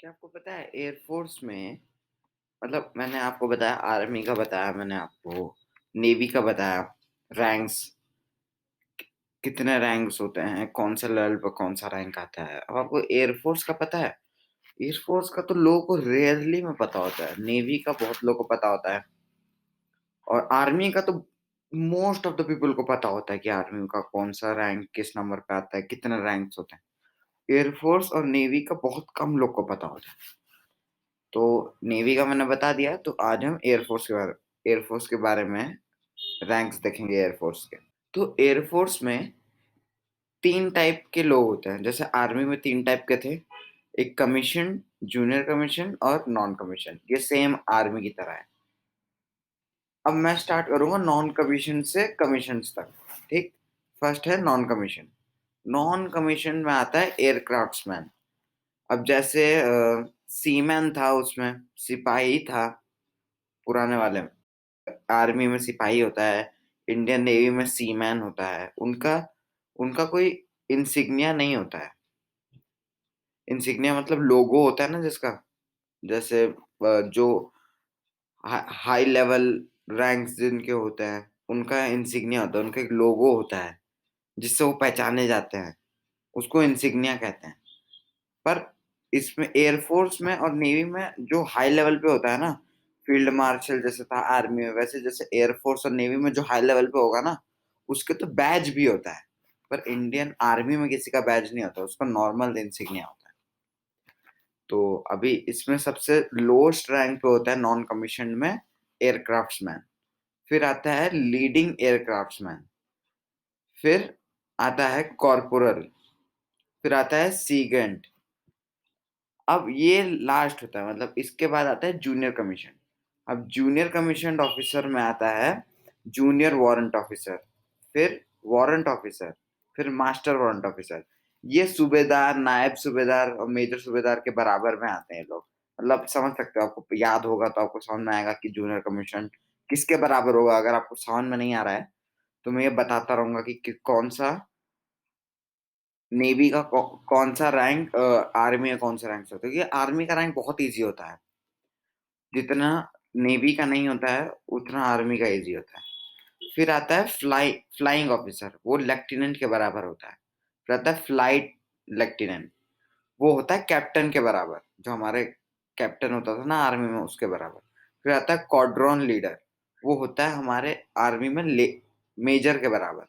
क्या आपको पता है एयरफोर्स में मतलब मैंने आपको बताया आर्मी का बताया मैंने आपको नेवी का बताया रैंक्स कितने रैंक्स होते हैं कौन से लेवल पर कौन सा रैंक आता है अब आपको एयरफोर्स का पता है एयरफोर्स का तो लोगों को रेयरली में पता होता है नेवी का बहुत लोगों को पता होता है और आर्मी का तो मोस्ट ऑफ द पीपल को पता होता है कि आर्मी का कौन सा रैंक किस नंबर पे आता है कितने रैंक्स होते हैं एयरफोर्स और नेवी का बहुत कम लोग को पता होता है तो नेवी का मैंने बता दिया तो आज हम एयरफोर्स के बारे में रैंक्स देखेंगे एयरफोर्स के। तो एयरफोर्स में 3 टाइप के लोग होते हैं, जैसे आर्मी में 3 टाइप के थे, एक कमीशन, जूनियर कमीशन और नॉन कमीशन। ये सेम आर्मी की तरह है। अब मैं स्टार्ट करूँगा नॉन कमीशन से कमीशन्स तक, ठीक? फर्स्ट है नॉन कमीशन। नॉन कमीशन में आता है एयरक्राफ्ट्समैन। अब जैसे सीमैन था उसमें, सिपाही था पुराने वाले में। आर्मी में सिपाही होता है, इंडियन नेवी में सीमैन होता है, उनका उनका कोई इंसिग्निया नहीं होता है। इंसिग्निया मतलब लोगो होता है ना जिसका, जैसे जो हाई लेवल रैंक्स जिनके होते हैं, उनका इंसिग्निया होता है, उनका एक लोगो होता है, जिससे वो पहचाने जाते हैं, उसको इंसिग्निया कहते हैं। पर इसमें एयरफोर्स में और नेवी में जो हाई लेवल पे होता है ना, फील्ड मार्शल जैसे था आर्मी में, वैसे जैसे एयरफोर्स और नेवी में जो हाई लेवल पे होगा ना, उसके तो बैज भी होता है। पर इंडियन आर्मी में किसी का बैज नहीं होता, उसका नॉर्मल इंसिग्निया होता है। तो अभी इसमें सबसे लोएस्ट रैंक पे होता है नॉन कमीशन में एयरक्राफ्ट्समैन। फिर आता है लीडिंग एयरक्राफ्ट्समैन। फिर आता है कॉर्पोरल। फिर आता है सीगेंट। अब ये लास्ट होता है, मतलब इसके बाद आता है जूनियर कमीशन। अब जूनियर कमीशन ऑफिसर में आता है जूनियर वारंट ऑफिसर, फिर वारंट ऑफिसर, फिर मास्टर वारंट ऑफिसर। ये सूबेदार, नायब सूबेदार और मेजर सूबेदार के बराबर में आते हैं ये लोग। मतलब समझ सकते हो, आपको याद होगा तो आपको समझ में आएगा कि जूनियर कमीशन किसके बराबर होगा। अगर आपको समझ में नहीं आ रहा है तो मैं ये बताता रहूंगा कि कौन सा नेवी का कौन सा रैंक, आर्मी का कौन सा रैंक होता है। क्योंकि आर्मी का रैंक बहुत इजी होता है, जितना नेवी का नहीं होता है उतना आर्मी का इजी होता है। फिर आता है फ्लाइंग ऑफिसर, वो लेफ्टिनेंट के बराबर होता है। फिर आता है फ्लाइट लेफ्टिनेंट, वो होता है कैप्टन के बराबर, जो हमारे कैप्टन होता था ना आर्मी में, उसके बराबर। फिर आता है क्वाड्रॉन लीडर, वो होता है हमारे आर्मी में मेजर के बराबर।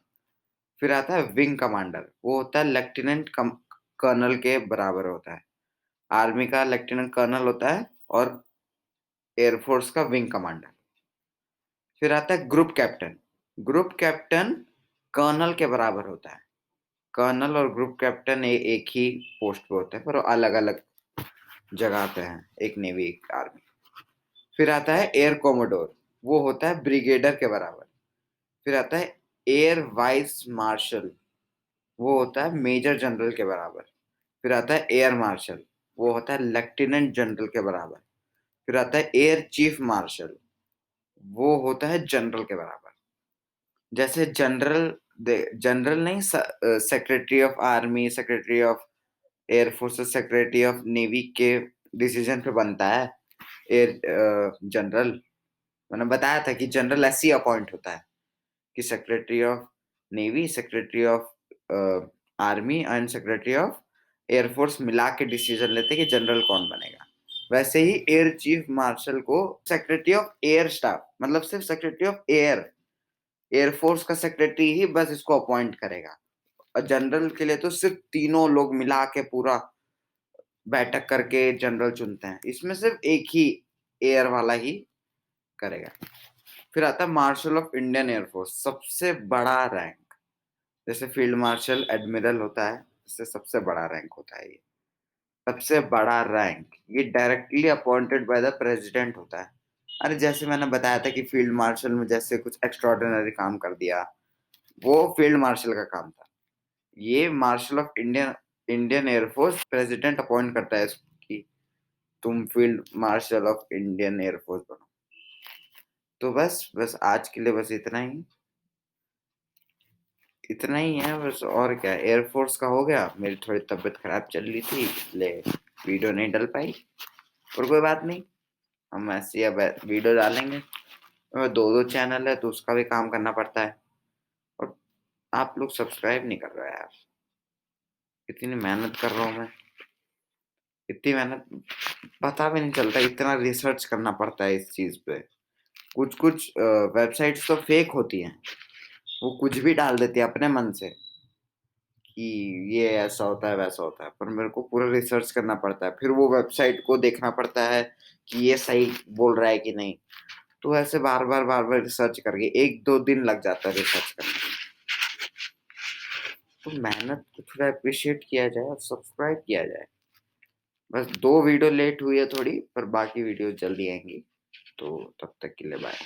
फिर आता है विंग कमांडर, वो होता है लेफ्टिनेंट कर्नल के बराबर होता है। आर्मी का लेफ्टिनेंट कर्नल होता है और एयरफोर्स का विंग कमांडर। फिर आता है group captain. Group captain colonel के बराबर होता है। कर्नल और ग्रुप कैप्टन एक ही पोस्ट पे होते हैं, पर वो अलग अलग जगह पे हैं, एक नेवी एक आर्मी। फिर आता है एयर कोमोडोर, वो होता है ब्रिगेडर के बराबर। फिर आता है एयर वाइस मार्शल, वो होता है मेजर जनरल के बराबर। फिर आता है एयर मार्शल, वो होता है लेफ्टिनेंट जनरल के बराबर। फिर आता है एयर चीफ मार्शल, वो होता है जनरल के बराबर। जैसे जनरल, जनरल नहीं, secretary of army, secretary of air force, secretary of navy के डिसीजन पे बनता है एयर जनरल। मैंने बताया था कि जनरल ऐसी अपॉइंट होता है कि secretary of navy, secretary of army and secretary of air force मिला के डिसीजन लेते हैं कि जनरल कौन बनेगा। वैसे ही एयर चीफ मार्शल को सेक्रेटरी ऑफ एयर स्टाफ, मतलब सिर्फ सेक्रेटरी ऑफ एयरफोर्स का सेक्रेटरी ही बस इसको अपॉइंट करेगा। और जनरल के लिए तो सिर्फ तीनों लोग मिला के पूरा बैठक करके जनरल चुनते हैं, इसमें सिर्फ एक ही एयर वाला ही करेगा। फिर आता है मार्शल ऑफ इंडियन एयरफोर्स, सबसे बड़ा रैंक। जैसे फील्ड मार्शल एडमिरल होता है, इससे सबसे बड़ा रैंक होता है ये। सबसे बड़ा रैंक ये directly appointed by the president होता है। अरे जैसे मैंने बताया था कि फील्ड मार्शल में जैसे कुछ एक्स्ट्रॉर्डिनरी काम कर दिया, वो फील्ड मार्शल का काम था। ये marshal of Indian Indian Air Force president appoint करता है कि तुम field marshal of Indian Air Force बनो। तो बस बस आज के लिए बस इतना ही है बस। और क्या, एयरफोर्स का हो गया। मेरी थोड़ी तबीयत खराब चल रही थी इसलिए वीडियो नहीं डल पाई, पर कोई बात नहीं, हम ऐसे ही अब वीडियो डालेंगे। 2-2 चैनल है तो उसका भी काम करना पड़ता है, और आप लोग सब्सक्राइब नहीं कर रहे यार। इतनी मेहनत कर रहा हूँ मैं, इतनी मेहनत, पता भी नहीं चलता, इतना रिसर्च करना पड़ता है इस चीज़ पे। कुछ-कुछ वेबसाइट्स तो फेक होती हैं, वो कुछ भी डाल देती है अपने मन से कि ये ऐसा होता है, वैसा होता है, पर मेरे को पूरा रिसर्च करना पड़ता है। फिर वो वेबसाइट को देखना पड़ता है कि ये सही बोल रहा है कि नहीं। तो ऐसे बार-बार रिसर्च करके 1-2 दिन लग जाता है रिसर्च करने में। तो मेहनत को थोड़ा एप्रिशिएट किया जाए और सब्सक्राइब किया जाए। बस 2 वीडियो लेट हुई है थोड़ी, पर बाकी वीडियो जल्दी आएँगी। तो तब तक के लिए बाय।